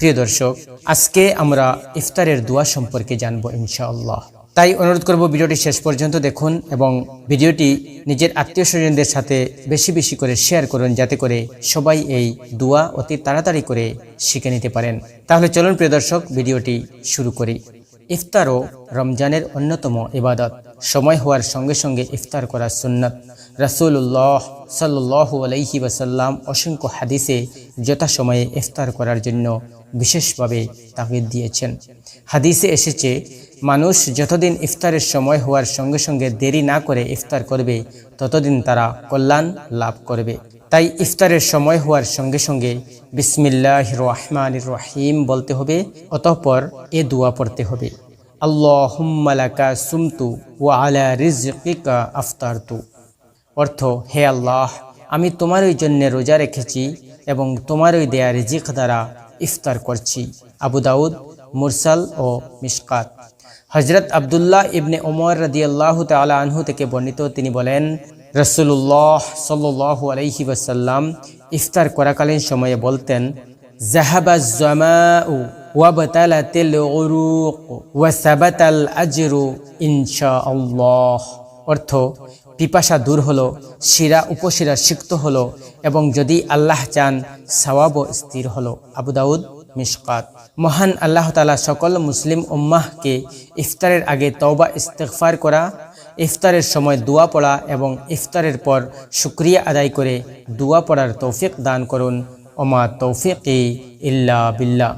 প্রিয় দর্শক, আজকে আমরা ইফতারের দোয়া সম্পর্কে জানবো ইনশাআল্লাহ। তাই অনুরোধ করব ভিডিওটি শেষ পর্যন্ত দেখুন এবং ভিডিওটি নিজের আত্মীয় স্বজনদের সাথে বেশি বেশি করে শেয়ার করুন, যাতে করে সবাই এই দোয়া অতি তাড়াতাড়ি করে শিখে নিতে পারেন। তাহলে চলুন প্রিয় দর্শক, ভিডিওটি শুরু করি। ইফতারও রমজানের অন্যতম ইবাদত। সময় হওয়ার সঙ্গে সঙ্গে ইফতার করা সুন্নাত। রাসূলুল্লাহ সাল্লাল্লাহু আলাইহি ওয়াসাল্লাম অসংখ্য হাদিসে যথাসময়ে ইফতার করার জন্য বিশেষভাবে তাগিদ দিয়েছেন। হাদিসে এসেছে, মানুষ যতদিন ইফতারের সময় হওয়ার সঙ্গে সঙ্গে দেরি না করে ইফতার করবে, ততদিন তারা কল্যাণ লাভ করবে। তাই ইফতারের সময় হওয়ার সঙ্গে সঙ্গে বিসমিল্লাহির রহমানির রহিম বলতে হবে, অতঃপর এ দোয়া পড়তে হবে, আল্লাহুম্মা লাকা সুমতু ওয়া আলা রিজকিকা আফতারতু। অর্থ, হে আল্লাহ, আমি তোমারই জন্য রোজা রেখেছি এবং তোমারই দেয়া রিজিক দ্বারা ইফতার করছি। আবু দাউদ, মুরসাল ও মিশকাত। হযরত আব্দুল্লাহ ইবনে ওমর রাদিয়াল্লাহু তাআলা আনহু থেকে বর্ণিত, তিনি বলেন, রাসূলুল্লাহ সাল্লাল্লাহু আলাইহি ওয়াসাল্লাম ইফতার করাকালীন সময়ে বলতেন, যাহাবাজ জামাউ ওয়া বাতালাতিল উরুক ওয়া সাবাতাল আজরু ইনশাআল্লাহ। অর্থ, পিপাসা দূর হলো, শিরা উপশিরা সিক্ত হলো এবং যদি আল্লাহ চান সওয়াব স্থির হলো। আবু দাউদ, মিশকাত। মহান আল্লাহ তাআলা সকল মুসলিম উম্মাহকে ইফতারের আগে তওবা ইস্তিগফার করা, ইফতারের সময় দোয়া পড়া এবং ইফতারের পর শুকরিয়া আদায় করে দোয়া পড়ার তৌফিক দান করুন। ওমা তৌফিকি ইল্লা বিল্লাহ।